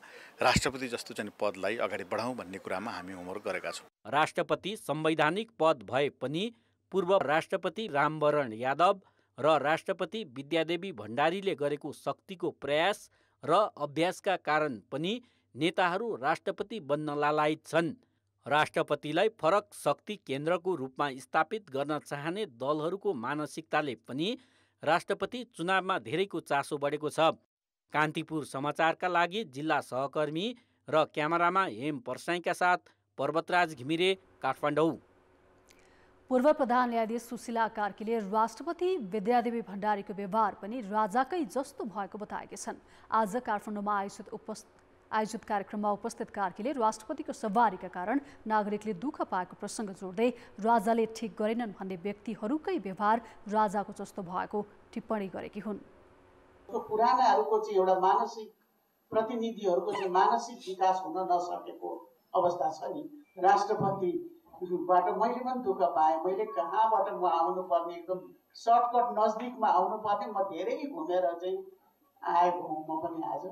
राष्ट्रपति जस्तो चाहिँ पदलाई अगाडि बढाउँ भन्ने कुरामा हामी होमवर्क गरेका छौँ। राष्ट्रपति संवैधानिक पद भए पनि पूर्व राष्ट्रपति रामवरण यादव र राष्ट्रपति विद्यादेवी भण्डारीले गरेको शक्तिको प्रयास र अभ्यासका कारण पनि नेताहरू राष्ट्रपति बन्न लालायित छन्। राष्ट्रपतिलाई फरक शक्ति केन्द्रको रूपमा स्थापित गर्न चाहने दलहरूको मानसिकताले पनि राष्ट्रपति चुनावमा धेरैको चासो बढेको छ। कान्तिपुर समाचारका लागि जिल्ला सहकर्मी र क्यामेरामा हेम पर्साईका साथ पर्वतराज घिमिरे, काठमाडौँ। पूर्व प्रधान न्यायाधीश सुशीला कार्कीले राष्ट्रपति विद्यादेवी भण्डारीको व्यवहार पनि राजाकै जस्तो भएको बताएकी छन्। आज काठमाडौँमा आयोजित कार्यक्रममा उपस्थित कार्कीले राष्ट्रपतिको सवारीका कारण नागरिकले दुःख पाएको प्रसङ्ग जोड्दै राजाले ठिक गरेनन् भन्ने व्यक्तिहरूकै व्यवहार राजाको जस्तो भएको टिप्पणी गरेकी हुन्। पुरानाहरूको चाहिँ एउटा मानसिक प्रतिनिधिहरूको चाहिँ मानसिक विकास हुन नसकेको अवस्था छ नि। राष्ट्रपतिबाट मैले पनि दुःख पाएँ। मैले कहाँबाट म आउनुपर्ने, एकदम सर्टकट नजदिकमा आउनुपर्ने, म धेरै घुमेर चाहिँ आएको हुँ म पनि आज।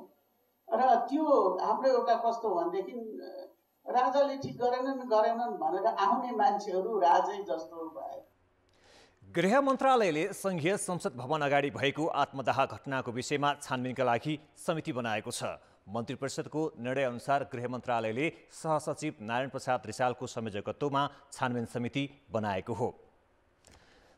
र त्यो हाम्रो एउटा कस्तो भनेदेखि राजाले ठिक गरेनन् भनेर आउने मान्छेहरू राजै जस्तो भए। गृह मन्त्रालयले संघीय संसद भवन अगाडि भएको आत्मदाह घटनाको विषयमा छानबिनका लागि समिति बनाएको छ। मन्त्री परिषदको निर्णयअनुसार गृह मन्त्रालयले सहसचिव नारायण प्रसाद रिसालको संयोजकत्वमा छानबिन समिति बनाएको हो।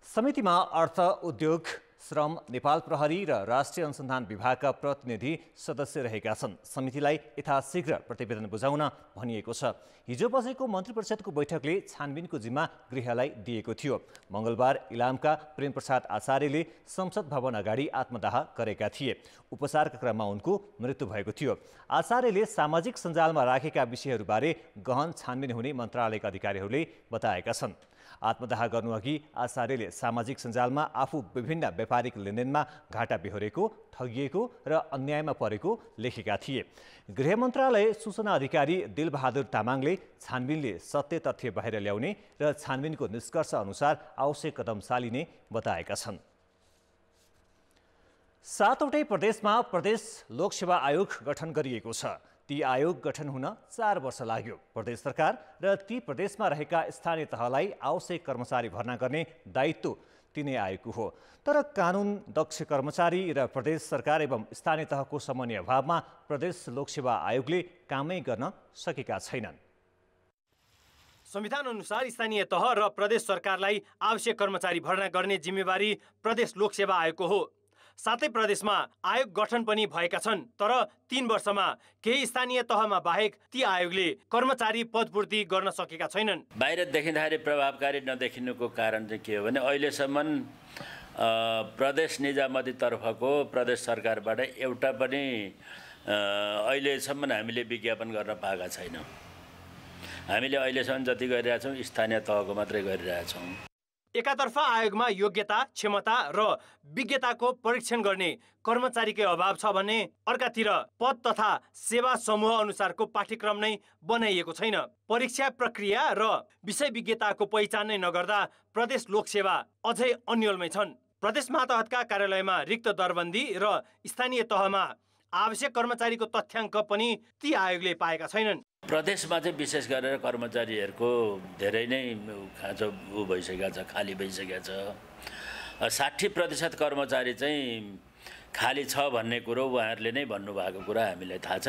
समितिमा अर्थ, उद्योग, श्रम, नेपाल प्रहरी र राष्ट्रिय अनुसन्धान विभागका प्रतिनिधि सदस्य रहेका छन्। समितिलाई यथाशीघ्र प्रतिवेदन बुझाउन भनिएको छ। हिजो बसेको मन्त्री परिषदको बैठकले छानबिनको जिम्मा गृहलाई दिएको थियो। मङ्गलबार इलामका प्रेम प्रसाद आचार्यले संसद भवन अगाडि आत्मदाह गरेका थिए। उपचारका क्रममा उनको मृत्यु भएको थियो। आचार्यले सामाजिक सञ्जालमा राखेका विषयहरूबारे गहन छानबिन हुने मन्त्रालयका अधिकारीहरूले बताएका छन्। आत्मदाह गर्नुअघि आचार्यले सामाजिक सञ्जालमा आफू विभिन्न व्यापारिक लेनदेनमा घाटा बेहोरेको, ठगिएको र अन्यायमा परेको लेखेका थिए। गृह मन्त्रालय सूचना अधिकारी दिलबहादुर तामाङले छानबिनले सत्य तथ्य बाहिर ल्याउने र छानबिनको निष्कर्ष अनुसार आवश्यक कदम चालिने बताएका छन्। 7वटै प्रदेशमा प्रदेश लोकसेवा आयोग गठन गरिएको छ। ती आयोग गठन हुन 4 वर्ष लाग्यो। प्रदेश सरकार र ती प्रदेशमा रहेका स्थानीय तहलाई आवश्यक कर्मचारी भर्ना गर्ने दायित्व तिनै आयोगको हो। तर कानुन दक्ष कर्मचारी र प्रदेश सरकार एवं स्थानीय तहको समन्वय अभावमा प्रदेश लोकसेवा आयोगले कामै गर्न सकेका छैनन्। संविधान अनुसार स्थानीय तह र प्रदेश सरकारलाई आवश्यक कर्मचारी भर्ना गर्ने जिम्मेवारी प्रदेश लोकसेवा आयोगको हो। सातै प्रदेशमा आयोग गठन पनि भएका छन्। तर 3 वर्षमा केही स्थानीय तहमा बाहेक ती आयोगले कर्मचारी पदपूर्ति गर्न सकेका छैनन्। बाहिर देखिँदाखेरि प्रभावकारी नदेखिनुको कारण चाहिँ के हो भने अहिलेसम्म प्रदेश निजामतीतर्फको प्रदेश सरकारबाट एउटा पनि अहिलेसम्म हामीले विज्ञापन गर्न पाएका छैनौँ। हामीले अहिलेसम्म जति गरिरहेछौँ स्थानीय तहको मात्रै गरिरहेछौँ। एकातर्फ आयोगमा योग्यता, क्षमता र विज्ञताको परीक्षण गर्ने कर्मचारीकै अभाव छ भने अर्कातिर पद तथा सेवा समूह अनुसारको पाठ्यक्रम नै बनाइएको छैन। परीक्षा प्रक्रिया र विषय विज्ञताको पहिचान नै नगर्दा प्रदेश लोकसेवा अझै अन्यलमै छन्। प्रदेश मातहतका कार्यालयमा रिक्त दरबन्दी र स्थानीय तहमा आवश्यक कर्मचारीको तथ्याङ्क पनि ती आयोगले पाएका छैनन्। प्रदेशमा चाहिँ विशेष गरेर कर्मचारीहरूको धेरै नै खाँचो भइसकेको छ, खाली भइसकेको छ। 60% कर्मचारी चाहिँ खाली छ भन्ने कुरो उहाँहरूले नै भन्नुभएको कुरा हामीलाई थाहा छ।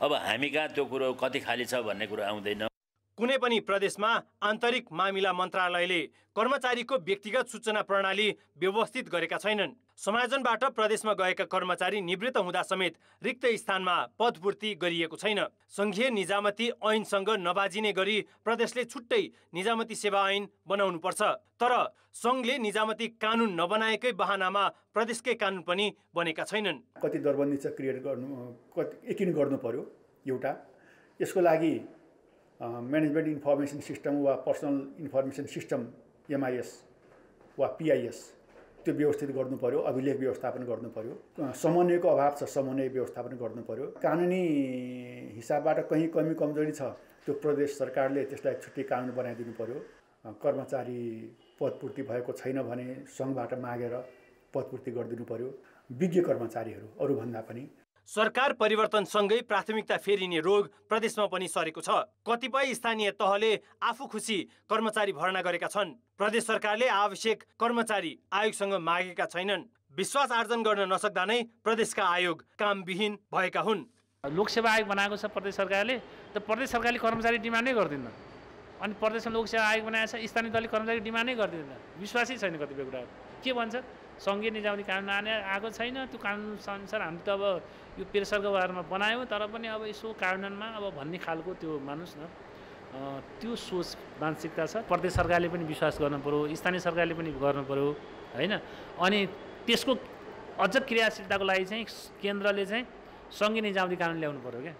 अब हामी कहाँ त्यो कुरो कति खाली छ भन्ने कुरो आउँदैन। कुनै पनि प्रदेशमा आन्तरिक मामिला मन्त्रालयले कर्मचारीको व्यक्तिगत सूचना प्रणाली व्यवस्थित गरेका छैनन्। समायोजनबाट प्रदेशमा गएका कर्मचारी निवृत्त हुँदा समेत रिक्त स्थानमा पदपूर्ति गरिएको छैन। संघीय निजामती ऐनसँग नबाजिने गरी प्रदेशले छुट्टै निजामती सेवा ऐन बनाउनुपर्छ। तर संघले निजामती कानुन नबनाएकै बहानामा प्रदेशकै कानुन पनि बनेका छैनन्। कति दरबन्दी चाहिँ क्रिएट गर्नु, एकिन गर्नु पर्यो एउटा। यसको लागि म्यानेजमेन्ट इन्फर्मेसन सिस्टम वा पर्सनल इन्फर्मेसन सिस्टम MIS वा PIS त्यो व्यवस्थित गर्नु पर्यो। अभिलेख व्यवस्थापन गर्नु पर्यो। समन्वयको अभाव छ, समन्वय व्यवस्थापन गर्नु पर्यो। कानुनी हिसाबबाट कहीँ कमी कमजोरी छ, त्यो प्रदेश सरकारले त्यसलाई छुट्टै कानुन बनाइदिनु पर्यो। कर्मचारी पदपूर्ति भएको छैन भने सङ्घबाट मागेर पदपूर्ति गरिदिनु पर्यो। विज्ञ कर्मचारीहरू अरूभन्दा पनि। सरकार परिवर्तनसँगै प्राथमिकता फेरिने रोग प्रदेशमा पनि सरेको छ। कतिपय स्थानीय तहले आफू खुसी कर्मचारी भर्ना गरेका छन्। प्रदेश सरकारले आवश्यक कर्मचारी आयोगसँग मागेका छैनन्। विश्वास आर्जन गर्न नसक्दा नै प्रदेशका आयोग कामविहीन भएका हुन्। लोकसेवा आयोग बनाएको छ प्रदेश सरकारले, त प्रदेश सरकारले कर्मचारी डिमान्डै गर्दैन। अनि प्रदेशमा लोकसेवा आयोग बनाएको छ, स्थानीय तहले कर्मचारी डिमान्डै गर्दैन। विश्वासै छैन कतिपय कुराहरू। के भन्छ सङ्घीय निजामती कानुन आएको छैन, त्यो कानुन अनुसार हामी त अब यो पेरसरको बारेमा बनायौँ, तर पनि अब यसो कानुनमा अब भन्ने खालको त्यो मानुस् न त्यो सोच मानसिकता छ। प्रदेश सरकारले पनि विश्वास गर्नु पर्यो, स्थानीय सरकारले पनि गर्नु पर्यो हैन। अनि त्यसको अझ क्रियाशीलताको लागि चाहिँ केन्द्रले चाहिँ सङ्घीय निजामती कानुन ल्याउनु पर्यो क्या।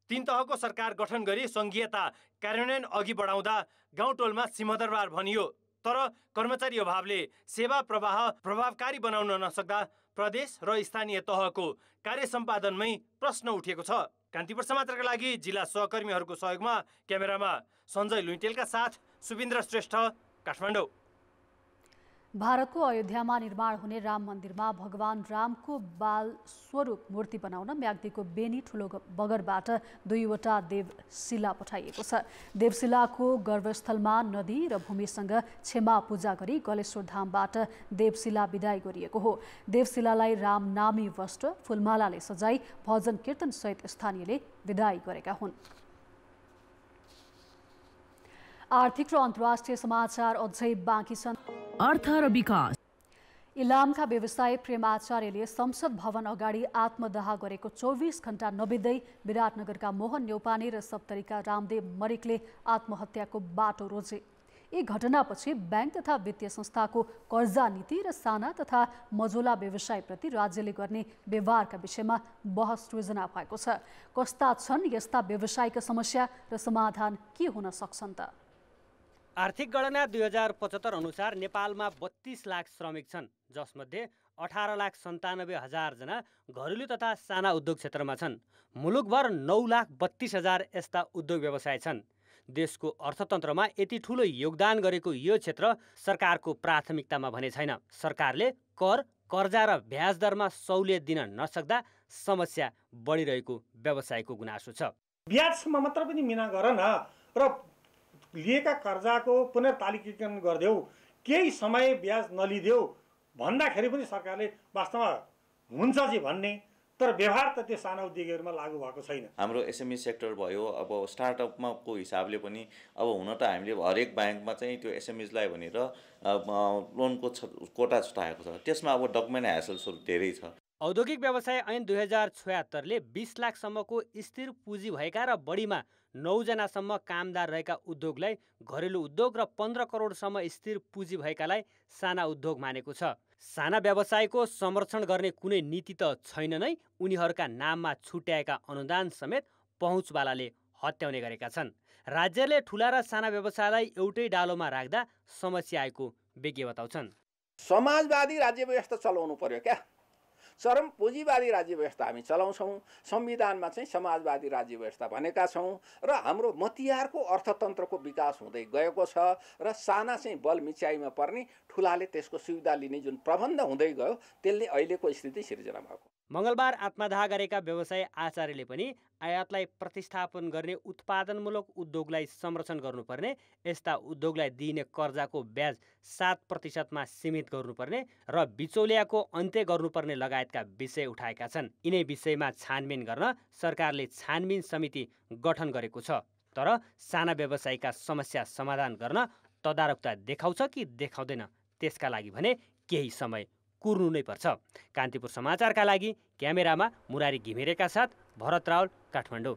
3 तहको सरकार गठन गरी सङ्घीयता कार्यान्वयन अघि बढाउँदा गाउँटोलमा सिंहदरबार भनियो। तर कर्मचारी अभावले सेवा प्रवाह प्रभावकारी बनाउन नसक्दा प्रदेश र स्थानीय तहको कार्य सम्पादनमै प्रश्न उठेको छ। कान्तिपुर समाचारका लागि जिल्ला सहकर्मीहरूको सहयोगमा क्यामेरामा सञ्जय लुइटेलका साथ सुबिन्द्र श्रेष्ठ, काठमाडौँ। भारतको अयोध्यामा निर्माण हुने राम मन्दिरमा भगवान रामको बाल स्वरूप मूर्ति बनाउन म्याग्दीको बेनी ठुलो बगरबाट 2वटा देवशिला पठाइएको छ। देवशिलाको गर्भस्थलमा नदी र भूमिसँग क्षमा पूजा गरी गलेश्वर धामबाट देवशिला विदाई गरिएको हो। देवशिलालाई राम नामी वस्त्र फुलमालाले सजाई भजन कीर्तन सहित स्थानीयले विदाई गरेका हुन्। आर्थिक र अन्तर्राष्ट्रिय समाचार अझै बाँकी छन्। अर्थ र विकास। इलामका व्यवसायी प्रेम आचार्यले संसद भवन अगाडि आत्मदाह गरेको 24 घण्टा नबित्दै विराटनगरका मोहन न्यौपाने र सप्तरीका रामदेव मरिकले आत्महत्याको बाटो रोजे। यी घटनापछि बैंक तथा वित्तीय संस्थाको कर्जा नीति र साना तथा मझौला व्यवसायप्रति राज्यले गर्ने व्यवहारका विषयमा बहस सृजना भएको छ। कस्ता छन् यस्ता व्यवसायका समस्या र समाधान के हुन सक्छन् त? आर्थिक गणना 2075 अनुसार नेपालमा 32 लाख श्रमिक छन्, जसमध्ये 18,97,000 जना घरेलु तथा साना उद्योग क्षेत्रमा छन्। मुलुकभर 9,32,000 यस्ता उद्योग व्यवसाय छन्। देशको अर्थतन्त्रमा यति ठुलो योगदान गरेको यो क्षेत्र सरकारको प्राथमिकतामा भने छैन। सरकारले कर, कर्जा र ब्याज दरमा सहुलियत दिन नसक्दा समस्या बढिरहेको व्यवसायको गुनासो छ। ब्याजसम्म मात्र पनि मिना गर न र लिएका कर्जाको पुनर्तालिकीकरण गरिदेऊ, केही समय ब्याज नलिदेऊ भन्दाखेरि पनि सरकारले वास्तवमा हुन्छ जी भन्ने, तर व्यवहार त त्यो साना उद्योगहरूमा लागू भएको छैन। हाम्रो SME सेक्टर भयो, अब स्टार्टअपमा को हिसाबले पनि अब हुन त हामीले हरेक ब्याङ्कमा चाहिँ त्यो SMEsलाई भनेर लोनको कोटा छुटाएको छ। त्यसमा अब डकुमेन्ट ह्यासल्सहरू धेरै छ। औद्योगिक व्यवसाय ऐन 2076ले 20 लाखसम्मको स्थिर पुँजी भएका र बढीमा 9 जनासम्म कामदार रहेका उद्योगलाई घरेलु उद्योग र 15 करोडसम्म स्थिर पुँजी भएकालाई साना उद्योग मानेको छ। साना व्यवसायको संरक्षण गर्ने कुनै नीति त छैन नै, उनीहरूका नाममा छुट्याएका अनुदान समेत पहुँचवालाले हत्याउने गरेका छन्। राज्यले ठुला र साना व्यवसायलाई एउटै डालोमा राख्दा समस्या आएको विज्ञ बताउँछन्। समाजवादी राज्य व्यवस्था चलाउनु पर्यो क्या। चरम पुँजीवादी राज्य व्यवस्था हामी चलाउँछौँ, संविधानमा चाहिँ समाजवादी राज्य व्यवस्था भनेका छौँ र हाम्रो मतियारको अर्थतन्त्रको विकास हुँदै गएको छ र साना चाहिँ बल मिच्याइमा पर्ने ठुलाले त्यसको सुविधा लिने जुन प्रबन्ध हुँदै गयो त्यसले अहिलेको स्थिति सिर्जना भएको। मङ्गलबार आत्मदाह गरेका व्यवसायी आचार्यले पनि आयातलाई प्रतिस्थापन गर्ने उत्पादनमूलक उद्योगलाई संरक्षण गर्नुपर्ने, यस्ता उद्योगलाई दिइने कर्जाको ब्याज 7% सीमित गर्नुपर्ने र बिचौलियाको अन्त्य गर्नुपर्ने लगायतका विषय उठाएका छन्। यिनै विषयमा छानबिन गर्न सरकारले छानबिन समिति गठन गरेको छ। तर साना व्यवसायीका समस्या समाधान गर्न तदारकता देखाउँछ कि देखाउँदैन, त्यसका लागि भने केही समय कुर्नु नै पर्छ। कान्तिपुर समाचारका लागि क्यामेरामा मुरारी घिमिरेका साथ भरत रावल, काठमाडौँ।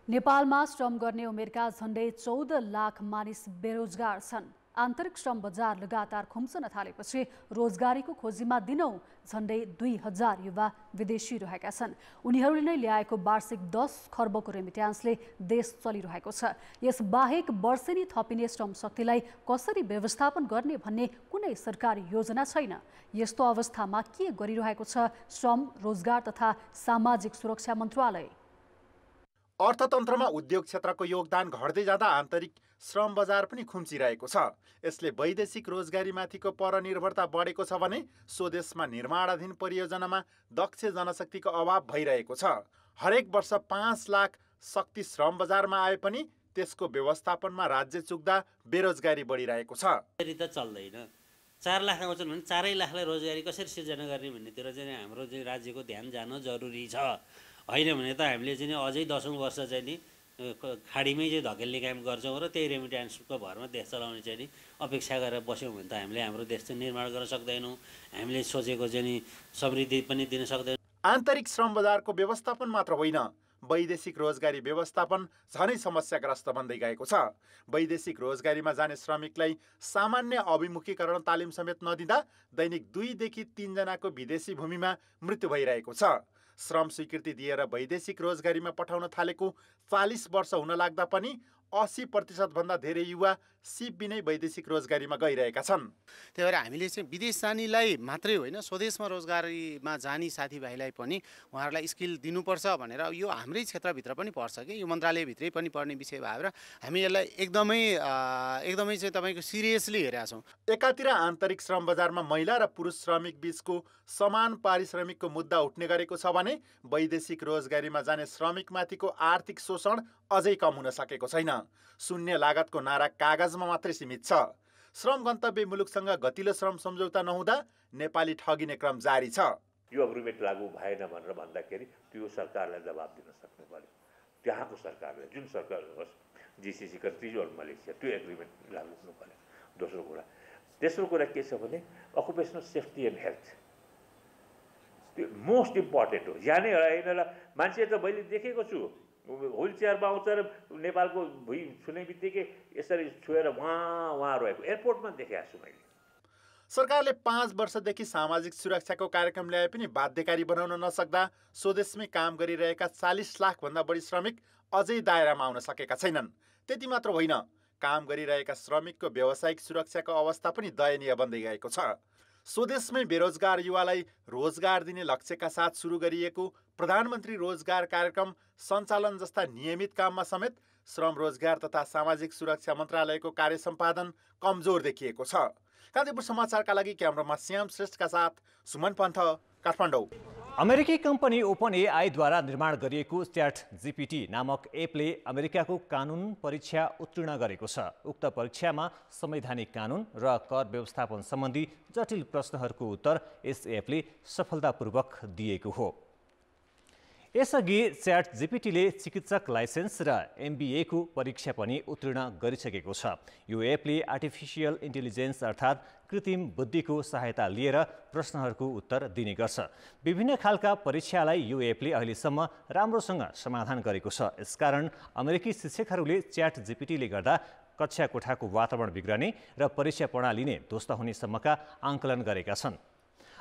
नेपालमा श्रम गर्ने उमेरका झन्डै 14 लाख मानिस बेरोजगार छन्। आन्तरिक श्रम बजार लगातार खुम्चन थालेपछि रोजगारीको खोजीमा दिनौं झन्डै 2000 युवा विदेशी रहेका छन्। उनीहरूले नै ल्याएको वार्षिक 10 खर्बको रेमिट्यान्सले देश चलिरहेको छ। यसबाहेक वर्षेनी थपिने श्रम शक्तिलाई कसरी व्यवस्थापन गर्ने भन्ने कुनै सरकारी योजना छैन। यस्तो अवस्थामा के गरिरहेको छ श्रम, रोजगार तथा सामाजिक सुरक्षा मन्त्रालय? अर्थतन्त्रमा उद्योग क्षेत्रको योगदान घट्दै जाँदा आन्तरिक श्रम बजार पनि खुम्चिरहेको छ। यसले वैदेशिक रोजगारीमाथिको परनिर्भरता बढेको छ भने स्वदेशमा निर्माणाधीन परियोजनामा दक्ष जनशक्तिको अभाव भइरहेको छ। हरेक वर्ष 5 लाख शक्ति श्रम बजारमा आए पनि त्यसको व्यवस्थापनमा राज्य चुक्दा बेरोजगारी बढिरहेको छ। त चल्दैन। 4 लाख आउँछन् भने 4 लाखलाई रोजगारी कसरी सिर्जना गर्ने भन्नेतिर चाहिँ हाम्रो चाहिँ राज्यको ध्यान जान जरुरी छ। होइन भने त हामीले चाहिँ अझै 10औं वर्ष चाहिँ नि खाडीमै चाहिँ धकेल्ने काम गर्छौँ र त्यही रेमिट्यान्सको भरमा देश चलाउने चाहिँ नि अपेक्षा गरेर बस्यौँ भने त हामीले हाम्रो देश चाहिँ निर्माण गर्न सक्दैनौँ। हामीले सोचेको चाहिँ नि समृद्धि पनि दिन सक्दैनौँ। आन्तरिक श्रम बजारको व्यवस्थापन मात्र होइन, वैदेशिक रोजगारी व्यवस्थापन झनै समस्याग्रस्त बन्दै गएको छ। वैदेशिक रोजगारीमा जाने श्रमिकलाई सामान्य अभिमुखीकरण तालिम समेत नदिँदा दैनिक 2 देखि 3 जनाको विदेशी भूमिमा मृत्यु भइरहेको छ। श्रम स्वीकृति दिएर वैदेशिक रोजगारीमा पठाउन थालेको 40 वर्ष हुन लाग्दा पनि 80% भन्दा धेरै युवा सिप बिनै वैदेशिक रोजगारीमा गइरहेका छन्। त्यही भएर हामीले चाहिँ विदेश जानेलाई मात्रै होइन, स्वदेशमा रोजगारीमा जाने साथीभाइलाई पनि उहाँहरूलाई स्किल दिनुपर्छ भनेर यो हाम्रै क्षेत्रभित्र पनि पर्छ कि यो मन्त्रालयभित्रै पनि पर्ने विषय भएर हामी यसलाई एकदमै चाहिँ तपाईँको सिरियसली हेरेका छौँ। एकातिर आन्तरिक श्रम बजारमा महिला र पुरुष श्रमिक बीचको समान पारिश्रमिकको मुद्दा उठ्ने गरेको छ भने वैदेशिक रोजगारीमा जाने श्रमिकमाथिको आर्थिक शोषण अझै कम हुन सकेको छैन। शून्य लागतको नारा कागजमा मात्रै सीमित छ। श्रम गन्तव्य मुलुकसँग गतिलो श्रम सम्झौता नहुँदा नेपाली ठगिने क्रम जारी छ। यो अग्रिमेन्ट लागू भएन भनेर भन्दाखेरि त्यो सरकारलाई जवाब दिन सक्नु पर्यो। त्यहाँको सरकारले, जुन सरकार होस्, जिसिसी कन्ट्रिज अर मलेसिया, त्यो एग्रिमेन्ट लागू हुनु पर्यो। तेस्रो कुरा के छ भने अकुपेसनल सेफ्टी एन्ड हेल्थ, त्यो मोस्ट इम्पोर्टेन्ट हो। जाने होइन, मान्छे त मैले देखेको छु व्हील चेयरमा आउँछ र नेपालको भुइँ छुने बित्तिकै यसरी छुएर वहाँ रहेको एयरपोर्टमा देखेको छु मैले। सरकारले 5 वर्षदेखि सामाजिक सुरक्षाको कार्यक्रम ल्याए पनि बाध्यकारी बनाउन नसक्दा स्वदेशमै काम गरिरहेका 40 लाखभन्दा बढी श्रमिक अझै दायरामा आउन सकेका छैनन्। त्यति मात्र होइन, काम गरिरहेका श्रमिकको व्यावसायिक सुरक्षाको अवस्था पनि दयनीय बन्दै गएको छ। स्वदेशमै बेरोजगार युवालाई रोजगार दिने लक्ष्यका साथ सुरु गरिएको प्रधानमन्त्री रोजगार कार्यक्रम सञ्चालन जस्ता नियमित काममा समेत श्रम, रोजगार तथा सामाजिक सुरक्षा मन्त्रालयको कार्य सम्पादन कमजोर देखिएको छ। कान्तिपुर समाचारका लागि क्यामेरामा श्याम श्रेष्ठका साथ सुमन पन्थ, काठमाडौँ। अमेरिकी कम्पनी ओपन एआईद्वारा निर्माण गरिएको ChatGPT नामक एपले अमेरिकाको कानुन परीक्षा उत्तीर्ण गरेको छ। उक्त परीक्षामा संवैधानिक कानुन र कर व्यवस्थापन सम्बन्धी जटिल प्रश्नहरूको उत्तर यस एपले सफलतापूर्वक दिएको हो। यसअघि ChatGPTले चिकित्सक लाइसेन्स र MBA को परीक्षा पनि उत्तीर्ण गरिसकेको छ। यो एपले आर्टिफिसियल इन्टेलिजेन्स अर्थात् कृत्रिम बुद्धिको सहायता लिएर प्रश्नहरूको उत्तर दिने गर्छ। विभिन्न खालका परीक्षालाई यो एपले अहिलेसम्म राम्रोसँग समाधान गरेको छ। यसकारण अमेरिकी शिक्षकहरूले ChatGPTले गर्दा कक्षा कोठाको वातावरण बिग्रने र परीक्षा प्रणाली नै ध्वस्त हुने सम्मका आंकलन गरेका छन्।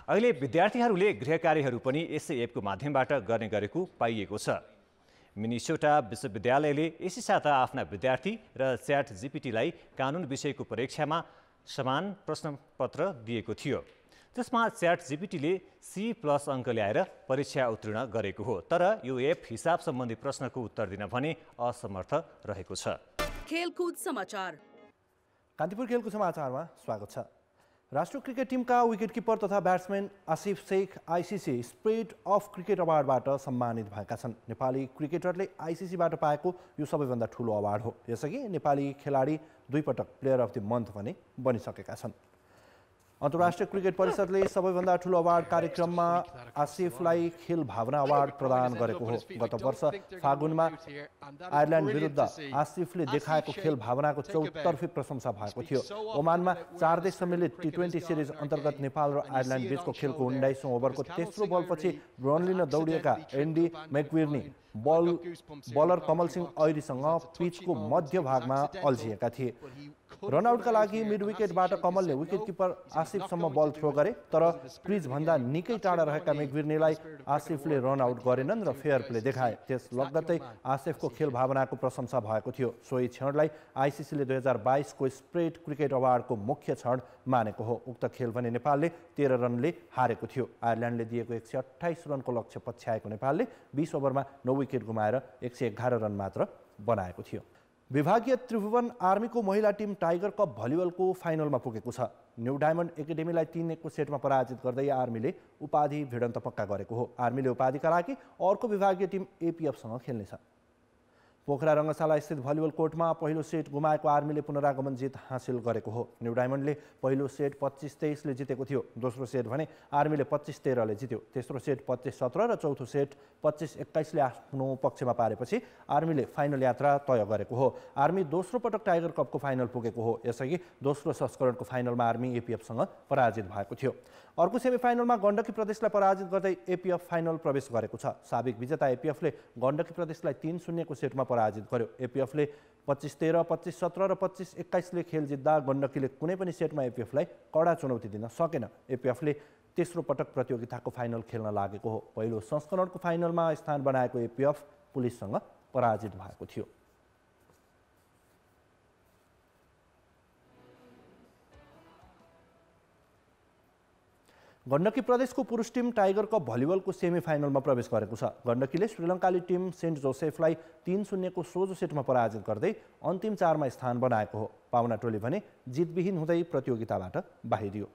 अहिले विद्यार्थीहरूले गृह कार्यहरू पनि यसै एपको माध्यमबाट गर्ने गरेको पाइएको छ। मिनेसोटा विश्वविद्यालयले यसै साता आफ्ना विद्यार्थी र ChatGPTलाई कानुन विषयको परीक्षामा समान प्रश्नपत्र दिएको थियो। त्यसमा ChatGPT-ले C+ अङ्क ल्याएर परीक्षा उत्तीर्ण गरेको हो, तर यो एप हिसाब सम्बन्धी प्रश्नको उत्तर दिन भने असमर्थ रहेको छ। खेलकुद समाचार। कान्तिपुर खेलकुद समाचारमा स्वागत छ। राष्ट्रिय क्रिकेट टिमका विकेटकिपर तथा batsman Asif Sheikh ICC spirit of cricket अवार्डबाट सम्मानित भएका छन्। नेपाली क्रिकेटरले आइसिसीबाट पाएको यो सबैभन्दा ठुलो अवार्ड हो। यसअघि नेपाली खेलाडी 2 पटक प्लेयर अफ द मन्थ पनि बनिसकेका छन्। अन्तर्राष्ट्रिय क्रिकेट परिषदले सबैभन्दा ठुलो अवार्ड कार्यक्रममा आसिफलाई खेल भावना अवार्ड प्रदान गरेको हो। गत वर्ष फागुनमा आयरल्यान्ड विरुद्ध आसिफले देखाएको खेल भावनाको चौतर्फी प्रशंसा भएको थियो। ओमानमा 4 देश सम्मिलित T20 सिरिज अन्तर्गत नेपाल र आयरल्यान्ड बीचको खेलको 19औं ओभरको तेस्रो बलपछि रन लिन दौडिएका एन्डी मैक्विर्नी बलर कमल सिंह ऐरीसँग पिचको मध्य भागमा अल्झिएका थिए। रनआउटका लागि मिड विकेटबाट कमलले विकेटकिपर आसिफसम्म बल थ्रो गरे, तर क्रिजभन्दा निकै टाढा रहेका मेक्विर्नीलाई आसिफले रनआउट गरेनन् र फेयर प्ले देखाए। त्यस लगत्तै आसिफको खेल भावनाको प्रशंसा भएको थियो। सोही क्षणलाई आइसिसीले 2022 को स्प्रेड क्रिकेट अवार्डको मुख्य क्षण मानेको हो। उक्त खेल भने नेपालले 13 रनले हारेको थियो। आयरल्यान्डले दिएको 128 रनको लक्ष्य पछ्याएको नेपालले 20 ओभरमा 9 विकेट गुमाएर 111 रन मात्र बनाएको थियो। विभागीय त्रिभुवन आर्मीको महिला टिम टाइगर कप भलिबलको फाइनलमा पुगेको छ। न्यू डायमन्ड एकाडेमीलाई 3-1 को सेटमा पराजित गर्दै आर्मीले उपाधि भिडन्त पक्का गरेको हो। आर्मीले उपाधिका लागि अर्को विभागीय टिम एपीएफसँग खेल्नेछ। पोखरा रङ्गशाला स्थित भलिबल कोर्टमा पहिलो सेट गुमाएको आर्मीले पुनरागमन जित हासिल गरेको हो। न्यू डायमन्डले पहिलो सेट 25-23 ले जितेको थियो। दोस्रो सेट भने आर्मीले 25-13 ले जित्यो। तेस्रो सेट 25-17 र चौथो सेट 25-21 ले आफ्नो पक्षमा पारेपछि आर्मीले फाइनल यात्रा तय गरेको हो। आर्मी दोस्रो पटक टाइगर कपको फाइनल पुगेको हो। यसअघि दोस्रो संस्करणको फाइनलमा आर्मी एपीएफसँग पराजित भएको थियो। अर्को सेमिफाइनलमा गण्डकी प्रदेशलाई पराजित गर्दै एपीएफ फाइनल प्रवेश गरेको छ। साबिक विजेता एपीएफले गण्डकी प्रदेशलाई 3-0 को सेटमा पराजित गर्यो। एपीएफले 25-13, 25-17 र 25-21 ले खेल जित्दा गण्डकीले कुनै पनि सेटमा एपीएफलाई कडा चुनौती दिन सकेन। एपीएफले तेस्रो पटक प्रतियोगिताको फाइनल खेल्न लागेको हो। पहिलो संस्करणको फाइनलमा स्थान बनाएको एपीएफ पुलिससँग पराजित भएको थियो। गण्डकी प्रदेशको पुरुष टिम टाइगर कप भलिबलको सेमिफाइनलमा प्रवेश गरेको छ। गण्डकीले श्रीलङ्काली टिम सेन्ट जोसेफलाई 3-0 को सोझो सेटमा पराजित गर्दै अन्तिम 4 मा स्थान बनाएको हो। पाहुना टोली भने जितविहीन हुँदै प्रतियोगिताबाट बाहिरियो।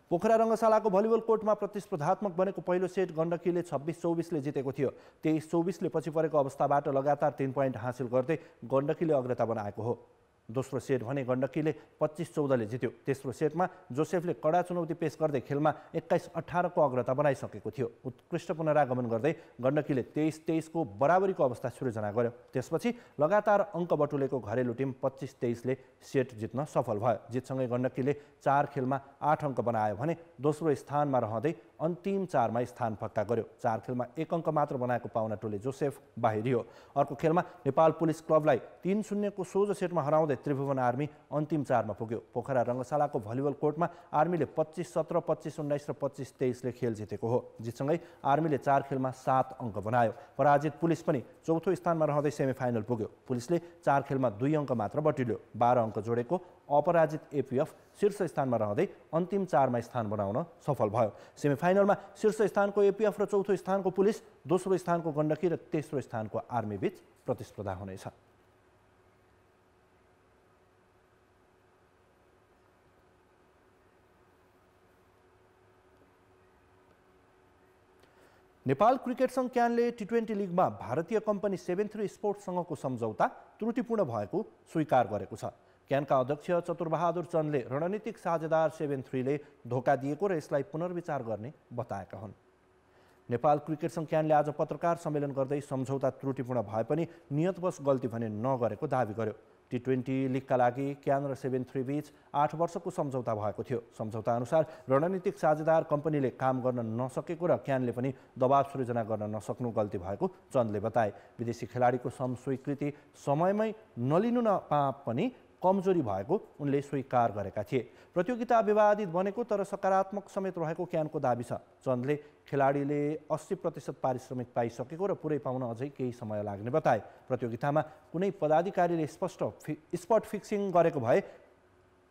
पोखरा रङ्गशालाको भलिबल कोर्टमा प्रतिस्पर्धात्मक बनेको पहिलो सेट गण्डकीले 26-24 ले जितेको थियो। 23-24 ले पछि परेको अवस्थाबाट लगातार 3 पोइन्ट हासिल गर्दै गण्डकीले अग्रता बनाएको हो। दोस्रो सेट भने गण्डकीले 25-14 ले जित्यो। तेस्रो सेटमा जोसेफले कडा चुनौती पेश गर्दै खेलमा 21-18 को अग्रता बनाइसकेको थियो। उत्कृष्ट पुनरागमन गर्दै गण्डकीले 23-23 को बराबरीको अवस्था सृजना गर्यो। त्यसपछि लगातार अङ्क बटुलेको घरेलु टिम 25-23 ले सेट जित्न सफल भयो। जितसँगै गण्डकीले 4 खेलमा 8 अङ्क बनायो भने दोस्रो स्थानमा रहँदै अन्तिम 4 मा स्थान पक्का गर्यो। 4 खेलमा 1 अङ्क मात्र बनाएको पाहुना टोली जोसेफ बाहिरियो। अर्को खेलमा नेपाल पुलिस क्लबलाई 3-0 को सोझो सेटमा हराउँदै त्रिभुवन आर्मी अन्तिम 4 मा पुग्यो। पोखरा रङ्गशालाको भलिबल कोर्टमा आर्मीले 25-17, 25-19 र 25-23 ले खेल जितेको हो। जितसँगै आर्मीले 4 खेलमा 7 अङ्क बनायो। पराजित पुलिस पनि चौथो स्थानमा रहँदै सेमिफाइनल पुग्यो। पुलिसले 4 खेलमा 2 अङ्क मात्र बटुल्यो। 12 अङ्क जोडेको अपराजित एपीएफ शीर्ष स्थानमा रहँदै अन्तिम 4 मा स्थान बनाउन सफल भयो। सेमिफाइनलमा शीर्ष स्थानको एपीएफ र चौथो स्थानको पुलिस, दोस्रो स्थानको गण्डकी र तेस्रो स्थानको आर्मी बीच प्रतिस्पर्धा हुनेछ। नेपाल क्रिकेट सङ्घ क्यानले T20 लिगमा भारतीय कम्पनी 7-3 स्पोर्ट्ससँगको सम्झौता त्रुटिपूर्ण भएको स्वीकार गरेको छ। क्यानका अध्यक्ष चतुरबहादुर चन्दले रणनीतिक साझेदार 7-3 ले धोका दिएको र यसलाई पुनर्विचार गर्ने बताएका हुन्। नेपाल क्रिकेट सङ्घ क्यानले आज पत्रकार सम्मेलन गर्दै सम्झौता त्रुटिपूर्ण भए पनि नियतवश गल्ती भने नगरेको दावी गर्यो। T20 लिगका लागि क्यान र 7-3 बीच 8 वर्षको सम्झौता भएको थियो। सम्झौता अनुसार रणनीतिक साझेदार कम्पनीले काम गर्न नसकेको र क्यानले पनि दबाव सृजना गर्न नसक्नु गल्ती भएको चन्दले बताए। विदेशी खेलाडीको स्वीकृति समयमै नलिनु पनि कमजोरी भएको उनले स्वीकार गरेका थिए। प्रतियोगिता विवादित बनेको तर सकारात्मक समेत रहेको क्यानको दाबी छ। चन्दले खेलाडीले 80% पारिश्रमिक पाइसकेको र पुरै पाउन अझै केही समय लाग्ने बताए। प्रतियोगितामा कुनै पदाधिकारीले स्पट फिक्सिङ गरेको भए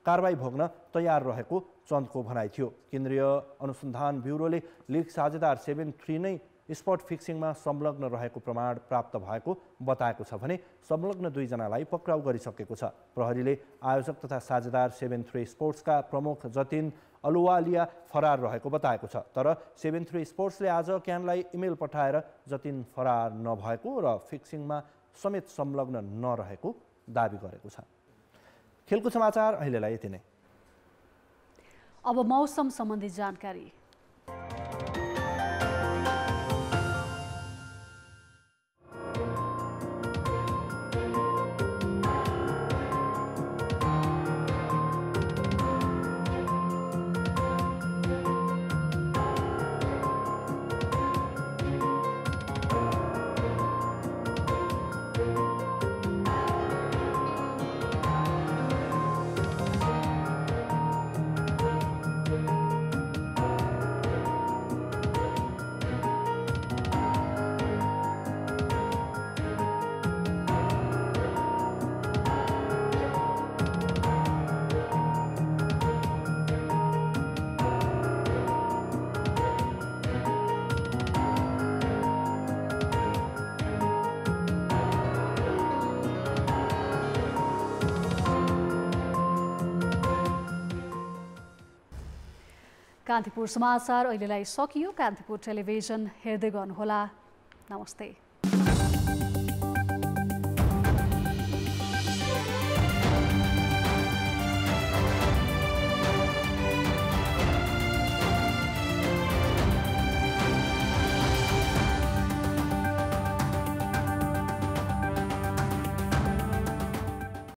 कारबाही भोग्न तयार रहेको चन्दको भनाइ थियो। केन्द्रीय अनुसन्धान ब्युरोले लिग साझेदार 73 नै स्पट फिक्सिङमा संलग्न रहेको प्रमाण प्राप्त भएको बताएको छ भने संलग्न 2 जनालाई पक्राउ गरिसकेको छ। प्रहरीले आयोजक तथा साझेदार 73 स्पोर्ट्सका प्रमुख जतिन अलुवालिया फरार रहेको बताएको छ। तर 73 स्पोर्ट्सले आज क्यानलाई इमेल पठाएर जतिन फरार नभएको र फिक्सिङमा समेत संलग्न नरहेको दाबी गरेको छ। खेलकुद समाचार अहिलेलाई यति नै। अब मौसम सम्बन्धी जानकारी। कान्तिपुर समाचार अहिलेलाई सकियो। कान्तिपुर टेलिभिजन हेर्दै गर्नुहोला। नमस्ते।